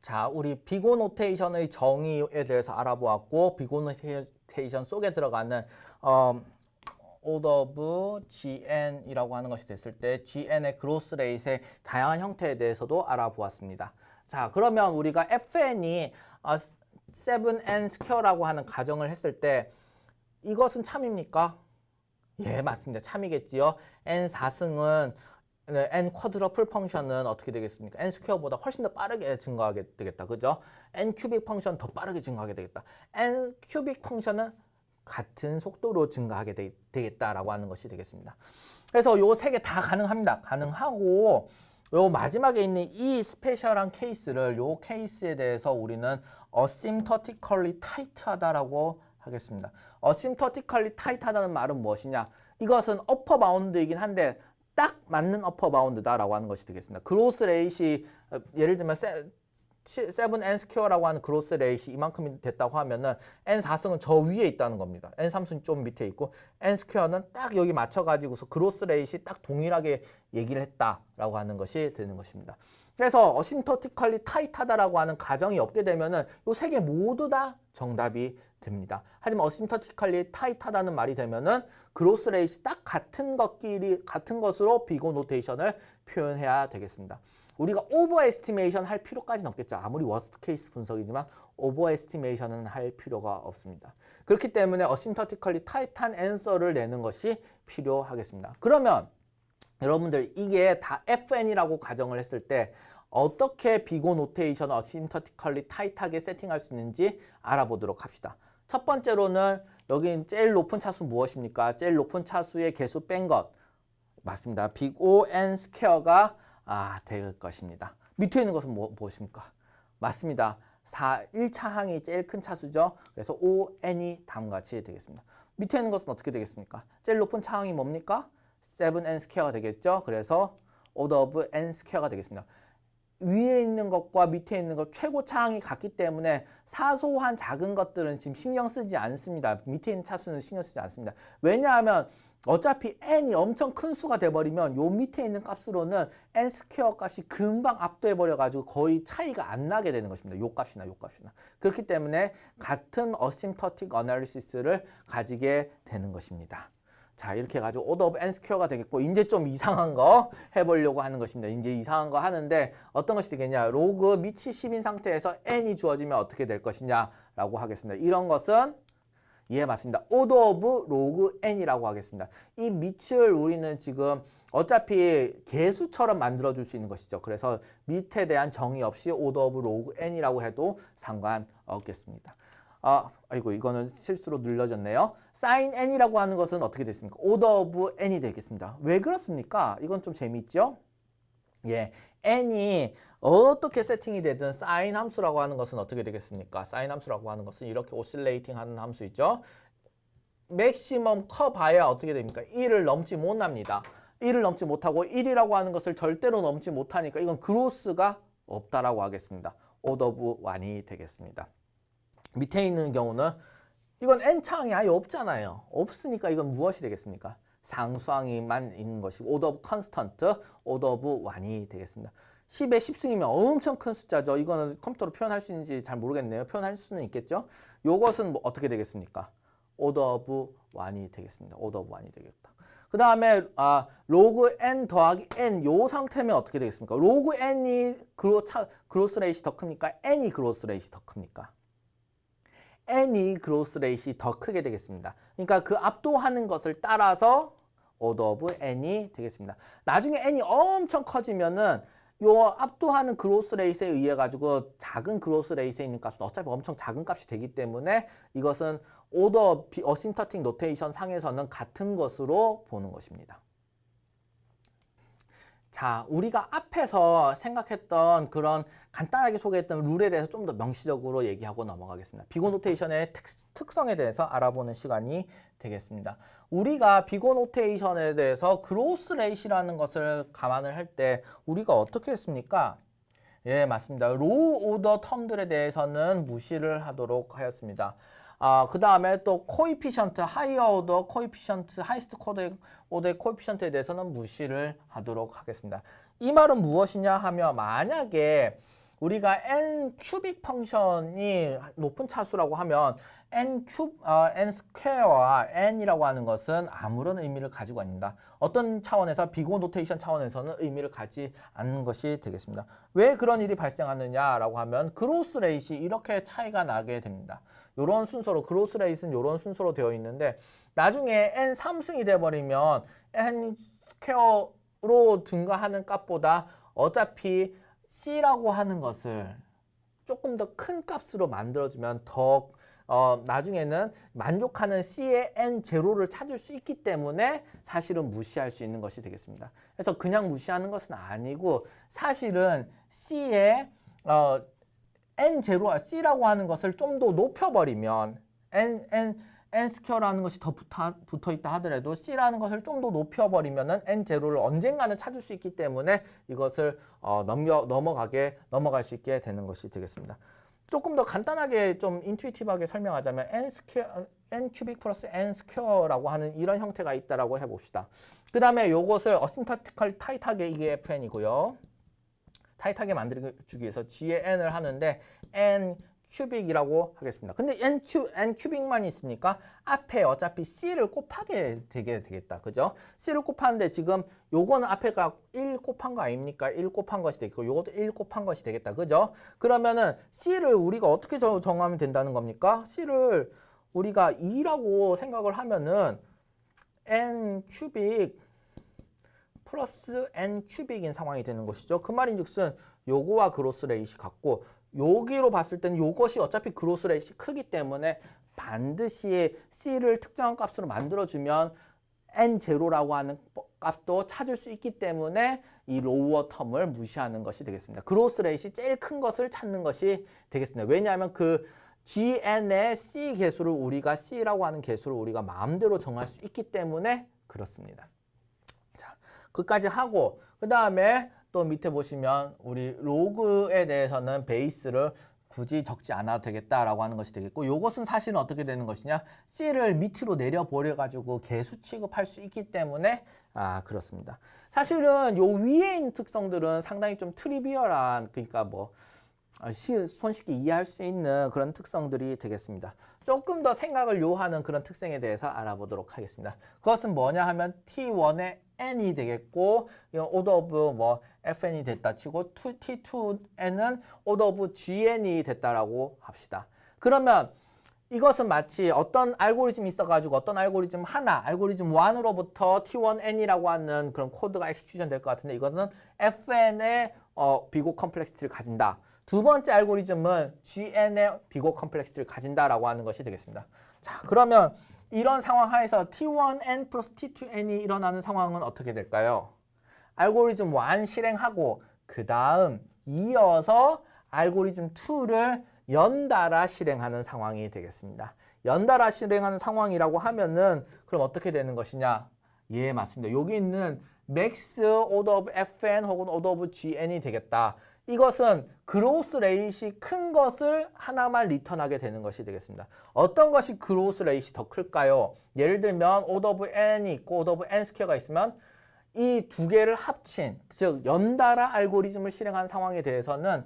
자, 우리 비고 노테이션의 정의에 대해서 알아보았고, 비고 노테이션 속에 들어가는 order of GN이라고 하는 것이 됐을 때 GN의 그로스 레이트의 다양한 형태에 대해서도 알아보았습니다. 자, 그러면 우리가 FN이 7n 스퀘어라고 하는 가정을 했을 때 이것은 참입니까? 예, 맞습니다. 참이겠지요. n 4승은 n 쿼드러플 펑션은 어떻게 되겠습니까? n 스퀘어보다 훨씬 더 빠르게 증가하게 되겠다. 그죠? n 큐빅 펑션 더 빠르게 증가하게 되겠다. n 큐빅 펑션은 같은 속도로 증가하게 되겠다라고 하는 것이 되겠습니다. 그래서 요 세 개 다 가능합니다. 가능하고 요 마지막에 있는 이 스페셜한 케이스를 요 케이스에 대해서 우리는 asymptotically tight하다라고 하겠습니다. asymptotically tight하다는 말은 무엇이냐? 이것은 어퍼 바운드이긴 한데 딱 맞는 어퍼 바운드다라고 하는 것이 되겠습니다. 그로스 레이시 예를 들면 7n 스퀘어라고 하는 그로스 레이시 이만큼이 됐다고 하면은 n 4승은 저 위에 있다는 겁니다. n 3승은 좀 밑에 있고 n 스퀘어는 딱 여기 맞춰가지고서 그로스 레이시 딱 동일하게 얘기를 했다라고 하는 것이 되는 것입니다. 그래서 어심터티컬리 타이트하다라고 하는 가정이 없게 되면은 요 세 개 모두 다 정답이 됩니다. 하지만 어심터티컬리 타이트하다는 말이 되면은 그로스 레이시 딱 같은 것으로 비고 노테이션을 표현해야 되겠습니다. 우리가 오버 에스티메이션 할 필요까지는 없겠죠. 아무리 워스트 케이스 분석이지만 오버 에스티메이션은 할 필요가 없습니다. 그렇기 때문에 어심터티컬리 타이트한 앤서를 내는 것이 필요하겠습니다. 그러면 여러분들 이게 다 FN이라고 가정을 했을 때 어떻게 비고 노테이션을 어심터티컬리 타이트하게 세팅할 수 있는지 알아보도록 합시다. 첫 번째로는 여기 제일 높은 차수 무엇입니까? 제일 높은 차수의 개수 뺀 것. 맞습니다. 빅 O N 스퀘어가 될 것입니다. 밑에 있는 것은 무엇입니까? 맞습니다. 1차 항이 제일 큰 차수죠. 그래서 ON이 다음과 같이 되겠습니다. 밑에 있는 것은 어떻게 되겠습니까? 제일 높은 차항이 뭡니까? 7n 스퀘어가 되겠죠. 그래서 order of n 스퀘어가 되겠습니다. 위에 있는 것과 밑에 있는 것 최고 차항이 같기 때문에 사소한 작은 것들은 지금 신경 쓰지 않습니다. 밑에 있는 차수는 신경 쓰지 않습니다. 왜냐하면 어차피 n이 엄청 큰 수가 돼버리면 요 밑에 있는 값으로는 n 스퀘어 값이 금방 압도해버려가지고 거의 차이가 안 나게 되는 것입니다. 요 값이나 요 값이나. 그렇기 때문에 같은 asymptotic analysis를 가지게 되는 것입니다. 자, 이렇게 해가지고 order of n 스퀘어가 되겠고, 이제 좀 이상한 거 해보려고 하는 것입니다. 이제 이상한 거 하는데 어떤 것이 되겠냐? 로그 밑이 10인 상태에서 n이 주어지면 어떻게 될 것이냐라고 하겠습니다. 이런 것은 예, 맞습니다. order of log n이라고 하겠습니다. 이 밑을 우리는 지금 어차피 개수처럼 만들어줄 수 있는 것이죠. 그래서 밑에 대한 정의 없이 order of log n이라고 해도 상관없겠습니다. 아이고 이거는 실수로 눌러졌네요. sin n이라고 하는 것은 어떻게 됐습니까? order of n이 되겠습니다. 왜 그렇습니까? 이건 좀 재미있죠? 예, n이 어떻게 세팅이 되든 sin 함수라고 하는 것은 어떻게 되겠습니까? sin 함수라고 하는 것은 이렇게 오실레이팅 하는 함수 있죠? 맥시멈 커봐야 어떻게 됩니까? 1을 넘지 못합니다. 1을 넘지 못하고 1이라고 하는 것을 절대로 넘지 못하니까 이건 그로스가 없다라고 하겠습니다. order of 1이 되겠습니다. 밑에 있는 경우는 이건 n차항이 아예 없잖아요. 없으니까 이건 무엇이 되겠습니까? 상수항이만 있는 것이고 order of constant, order of 1이 되겠습니다. 10에 10승이면 엄청 큰 숫자죠. 이거는 컴퓨터로 표현할 수 있는지 잘 모르겠네요. 표현할 수는 있겠죠. 요것은 뭐 어떻게 되겠습니까? order of 1이 되겠습니다. order of 1이 되겠다. 그 다음에 로그 n 더하기 n 요 상태면 어떻게 되겠습니까? 로그 n이 그로스 레이시 더 큽니까? n이 그로스 레이시 더 큽니까? n이 그로스 레이시 더 크게 되겠습니다. 그러니까 그 압도하는 것을 따라서 order of n이 되겠습니다. 나중에 n이 엄청 커지면은 요 압도하는 그로스 레이트에 의해 가지고 작은 그로스 레이트에 있는 값은 어차피 엄청 작은 값이 되기 때문에 이것은 order asymptotic notation 상에서는 같은 것으로 보는 것입니다. 자, 우리가 앞에서 생각했던 그런 간단하게 소개했던 룰에 대해서 좀 더 명시적으로 얘기하고 넘어가겠습니다. 비고 노테이션의 특성에 대해서 알아보는 시간이 되겠습니다. 우리가 비고 노테이션에 대해서 그로스 레이시라는 것을 감안을 할 때 우리가 어떻게 했습니까? 예, 맞습니다. 로우 오더 텀들에 대해서는 무시를 하도록 하였습니다. 그 다음에 또 코이피션트, 하이어 오더 코이피션트, 하이스트 오더의 코이피션트에 대해서는 무시를 하도록 하겠습니다. 이 말은 무엇이냐 하면 만약에 우리가 n 큐빅 펑션이 높은 차수라고 하면 n 스퀘어와 n이라고 하는 것은 아무런 의미를 가지고 아닙니다. 어떤 차원에서 비고 노테이션 차원에서는 의미를 가지 않는 것이 되겠습니다. 왜 그런 일이 발생하느냐라고 하면 그로스 레이시 이렇게 차이가 나게 됩니다. 이런 순서로 그로스 레이스는 이런 순서로 되어 있는데 나중에 n 3승이 돼버리면 n 스퀘어로 증가하는 값보다 어차피 c라고 하는 것을 조금 더 큰 값으로 만들어주면 더 나중에는 만족하는 c의 n0를 찾을 수 있기 때문에 사실은 무시할 수 있는 것이 되겠습니다. 그래서 그냥 무시하는 것은 아니고 사실은 c의 n0, c라고 하는 것을 좀 더 높여버리면 n 스퀘어라는 것이 더 붙어 있다 하더라도 c라는 것을 좀 더 높여버리면은 n0를 언젠가는 찾을 수 있기 때문에 이것을 넘어갈 수 있게 되는 것이 되겠습니다. 조금 더 간단하게 좀 인투이티브하게 설명하자면 n 큐빅 플러스 n 스퀘어라고 하는 이런 형태가 있다라고 해봅시다. 그 다음에 이것을 어심프토티컬 타이트하게 이게 fn이고요. 타이트하게 만들어주기 위해서 g의 n을 하는데 n 큐빅이라고 하겠습니다. 근데 n 큐빅만 있으니까 앞에 어차피 c를 곱하게 되겠다. 그죠? c를 곱하는데 지금 요거는 앞에가 1 곱한 거 아닙니까? 1 곱한 것이 되겠고 요것도 1 곱한 것이 되겠다. 그죠? 그러면은 c를 우리가 어떻게 정하면 된다는 겁니까? c를 우리가 2라고 생각을 하면은 n 큐빅 플러스 n 큐빅인 상황이 되는 것이죠. 그 말인즉슨 요거와 그로스 레이시 같고 여기로 봤을 때는 이것이 어차피 그로스 레이시 크기 때문에 반드시 c를 특정한 값으로 만들어주면 n0라고 하는 값도 찾을 수 있기 때문에 이 로우어 텀을 무시하는 것이 되겠습니다. 그로스 레이시 제일 큰 것을 찾는 것이 되겠습니다. 왜냐하면 그 gn의 c 개수를 우리가 c라고 하는 개수를 우리가 마음대로 정할 수 있기 때문에 그렇습니다. 자, 그까지 하고 그 다음에 또 밑에 보시면 우리 로그에 대해서는 베이스를 굳이 적지 않아도 되겠다라고 하는 것이 되겠고 이것은 사실은 어떻게 되는 것이냐 c를 밑으로 내려버려 가지고 개수 취급할 수 있기 때문에 그렇습니다. 사실은 요 위에 있는 특성들은 상당히 좀 트리비얼한 그러니까 뭐 손쉽게 이해할 수 있는 그런 특성들이 되겠습니다. 조금 더 생각을 요하는 그런 특성에 대해서 알아보도록 하겠습니다. 그것은 뭐냐 하면 T1의 n이 되겠고 order of 뭐 fn이 됐다 치고 T2n은 order of gn이 됐다라고 합시다. 그러면 이것은 마치 어떤 알고리즘이 있어가지고 어떤 알고리즘 하나, 알고리즘 1으로부터 T1n이라고 하는 그런 코드가 엑스큐션 될 것 같은데 이것은 fn의 비고 컴플렉시티를 가진다. 두 번째 알고리즘은 gn의 비고 컴플렉시티를 가진다라고 하는 것이 되겠습니다. 자, 그러면 이런 상황 하에서 T1n 플러스 T2n이 일어나는 상황은 어떻게 될까요? 알고리즘 1 실행하고 그 다음 이어서 알고리즘 2를 연달아 실행하는 상황이 되겠습니다. 연달아 실행하는 상황이라고 하면은 그럼 어떻게 되는 것이냐? 예, 맞습니다. 여기 있는 max order of fn 혹은 order of gn이 되겠다. 이것은 그로스 레이시 큰 것을 하나만 리턴하게 되는 것이 되겠습니다. 어떤 것이 그로스 레이시 더 클까요? 예를 들면 order of n이 있고 order of n 스퀘어가 있으면 이 두 개를 합친, 즉 연달아 알고리즘을 실행한 상황에 대해서는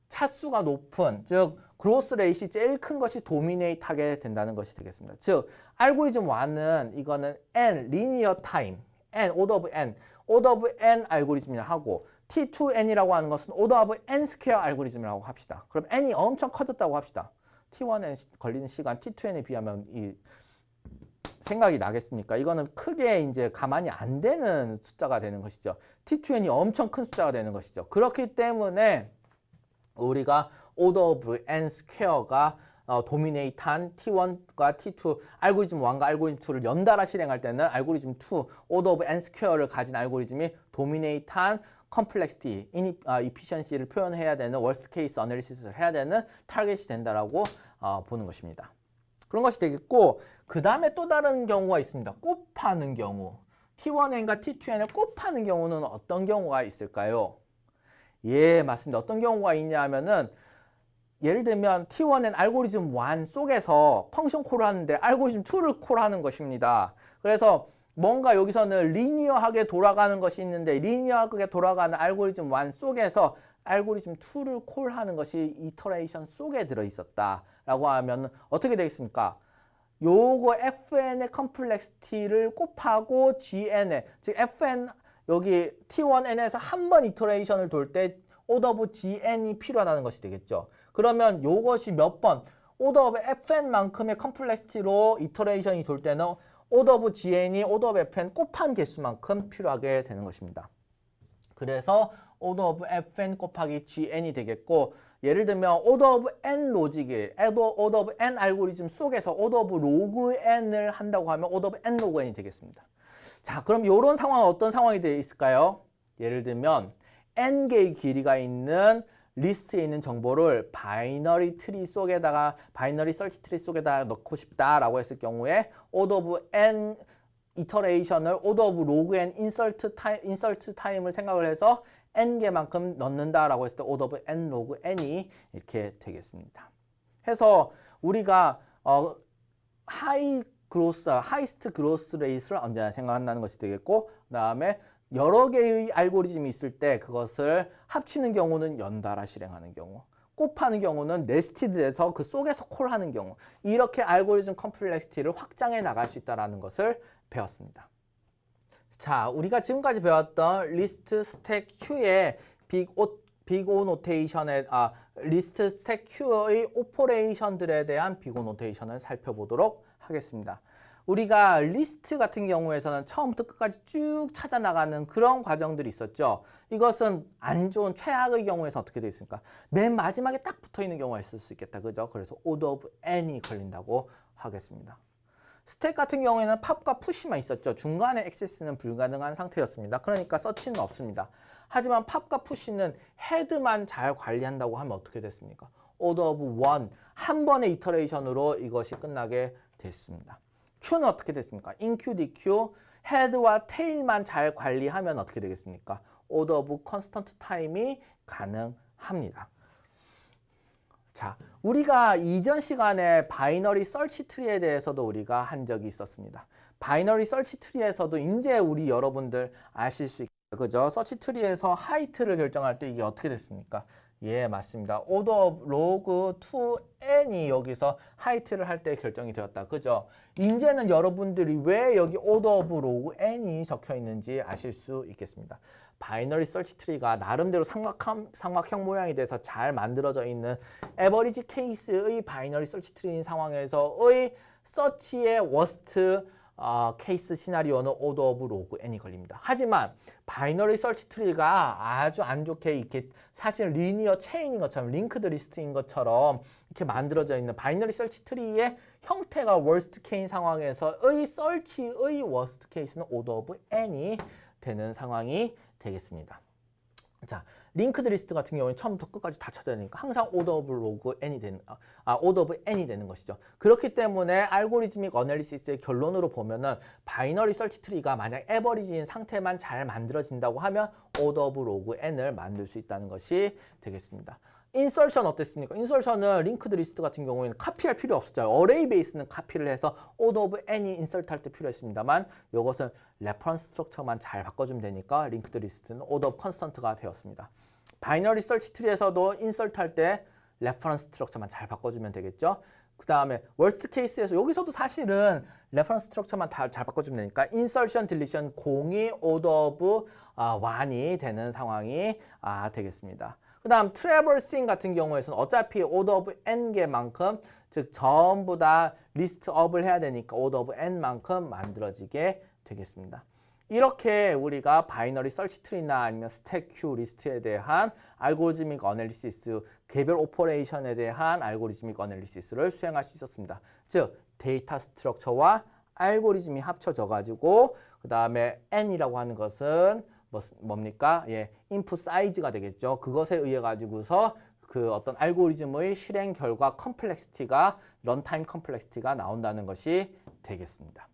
차수가 높은, 즉 그로스 레이시 제일 큰 것이 도미네이트 하게 된다는 것이 되겠습니다. 즉 알고리즘 1은 이거는 n, linear time, n, order of n 알고리즘이라 하고 T2n이라고 하는 것은 order of n 스퀘어 알고리즘이라고 합시다. 그럼 n이 엄청 커졌다고 합시다. T1n 걸리는 시간 T2n에 비하면 이 생각이 나겠습니까? 이거는 크게 이제 가만히 안 되는 숫자가 되는 것이죠. T2n이 엄청 큰 숫자가 되는 것이죠. 그렇기 때문에 우리가 order of n 스퀘어가 도미네이트한 T1과 T2, 알고리즘 1과 알고리즘 2를 연달아 실행할 때는 알고리즘 2, order of n 스퀘어를 가진 알고리즘이 도미네이트한 컴플렉시티, 이피션시를 표현해야 되는 월스트 케이스 어널리시스를 해야 되는 타겟이 된다라고 보는 것입니다. 그런 것이 되겠고 그 다음에 또 다른 경우가 있습니다. 곱하는 경우. T1n과 T2n을 곱하는 경우는 어떤 경우가 있을까요? 예, 맞습니다. 어떤 경우가 있냐 하면은 예를 들면 T1n 알고리즘 1 속에서 펑션 콜을 하는데 알고리즘 2를 콜하는 것입니다. 그래서 뭔가 여기서는 리니어하게 돌아가는 것이 있는데 리니어하게 돌아가는 알고리즘 1 속에서 알고리즘 2를 콜하는 것이 이터레이션 속에 들어있었다라고 하면 어떻게 되겠습니까? 요거 fn의 컴플렉시티를 곱하고 gn의 즉 fn 여기 t1n에서 한 번 이터레이션을 돌 때 order of gn이 필요하다는 것이 되겠죠. 그러면 요것이 몇 번 order of fn만큼의 컴플렉시티로 이터레이션이 돌 때는 order of gn이 order of fn 곱한 개수만큼 필요하게 되는 것입니다. 그래서 order of fn 곱하기 gn이 되겠고, 예를 들면 order of n 로직이 order of n 알고리즘 속에서 order of log n을 한다고 하면 order of n log n이 되겠습니다. 자, 그럼 이런 상황은 어떤 상황이 되어 있을까요? 예를 들면 n개의 길이가 있는 리스트에 있는 정보를 바이너리 트리 속에다가 바이너리 설치 트리 속에다가 넣고 싶다라고 했을 경우에 order of n 이터레이션을 order of log n 인설트 타임을 생각을 해서 n개만큼 넣는다라고 했을 때 order of n log n이 이렇게 되겠습니다. 해서 우리가 하이스트 그로스 레이스를 언제나 생각한다는 것이 되겠고, 그 다음에 여러 개의 알고리즘이 있을 때 그것을 합치는 경우는 연달아 실행하는 경우, 곱하는 경우는 네스티드에서 그 속에서 콜하는 경우, 이렇게 알고리즘 컴플렉시티를 확장해 나갈 수 있다는 것을 배웠습니다. 자, 우리가 지금까지 배웠던 리스트 스택 큐의 빅오 노테이션의 리스트 스택 큐의 오퍼레이션들에 대한 빅오 노테이션을 살펴보도록 하겠습니다. 우리가 리스트 같은 경우에서는 처음부터 끝까지 쭉 찾아 나가는 그런 과정들이 있었죠. 이것은 안 좋은 최악의 경우에서 어떻게 되어 있습니까? 맨 마지막에 딱 붙어 있는 경우가 있을 수 있겠다. 그죠? 그래서 order of n이 걸린다고 하겠습니다. 스택 같은 경우에는 팝과 푸시만 있었죠. 중간에 액세스는 불가능한 상태였습니다. 그러니까 서치는 없습니다. 하지만 팝과 푸시는 헤드만 잘 관리한다고 하면 어떻게 됐습니까? order of one, 한 번의 이터레이션으로 이것이 끝나게 됐습니다. Q는 어떻게 됐습니까? inQ, dQ, 헤드와 테일만 잘 관리하면 어떻게 되겠습니까? order of constant time이 가능합니다. 자, 우리가 이전 시간에 바이너리 서치 트리에 대해서도 우리가 한 적이 있었습니다. 바이너리 서치 트리에서도 이제 우리 여러분들 아실 수 있겠죠. 그죠? 서치 트리에서 하이트를 결정할 때 이게 어떻게 됐습니까? 예, 맞습니다. order of log 2n이 여기서 하이트를 할 때 결정이 되었다. 그죠? 이제는 여러분들이 왜 여기 order of log n이 적혀 있는지 아실 수 있겠습니다. 바이너리 서치 트리가 나름대로 삼각형 모양이 돼서 잘 만들어져 있는 에버리지 케이스의 바이너리 서치 트리인 상황에서의 서치의 워스트 케이스 시나리오는 order of log n이 걸립니다. 하지만 바이너리 서치 트리가 아주 안 좋게 이렇게 사실 리니어 체인인 것처럼 링크드 리스트인 것처럼 이렇게 만들어져 있는 바이너리 서치 트리의 형태가 워스트 케이스 상황에서의 서치의 워스트 케이스는 order of n이 되는 상황이 되겠습니다. 자, 링크드 리스트 같은 경우는 처음부터 끝까지 다 찾아야 되니까 항상 order of log n이 되는 order of n이 되는 것이죠. 그렇기 때문에 알고리즘믹 어널리시스의 결론으로 보면은 바이너리 서치 트리가 만약 에버리지인 상태만 잘 만들어진다고 하면 order of log n을 만들 수 있다는 것이 되겠습니다. 인설션 어땠습니까? 인설션은 링크드 리스트 같은 경우에는 카피할 필요 없었죠. 어레이 베이스는 카피를 해서 order of n이 인설트 할 때 필요했습니다만 이것은 레퍼런스 스트럭처만 잘 바꿔주면 되니까 링크드 리스트는 order of constant가 되었습니다. 바이너리 서치 트리에서도 인설트 할 때 레퍼런스 스트럭처만 잘 바꿔주면 되겠죠. 그 다음에 월스트 케이스에서 여기서도 사실은 레퍼런스 스트럭처만 다 잘 바꿔주면 되니까 인설션, 딜리션 공이 order of 1이 되는 상황이 되겠습니다. 그 다음 트래버싱 같은 경우에서는 어차피 order of n개만큼 즉 전부 다 리스트 업을 해야 되니까 order of n만큼 만들어지게 되겠습니다. 이렇게 우리가 바이너리 서치 트리나 아니면 스택 큐 리스트에 대한 알고리즘믹 어널리시스, 개별 오퍼레이션에 대한 알고리즘믹 어널리시스를 수행할 수 있었습니다. 즉 데이터 스트럭처와 알고리즘이 합쳐져 가지고 그 다음에 n이라고 하는 것은 뭡니까? 예, 인풋 사이즈가 되겠죠. 그것에 의해 가지고서 그 어떤 알고리즘의 실행 결과 컴플렉시티가 런타임 컴플렉시티가 나온다는 것이 되겠습니다.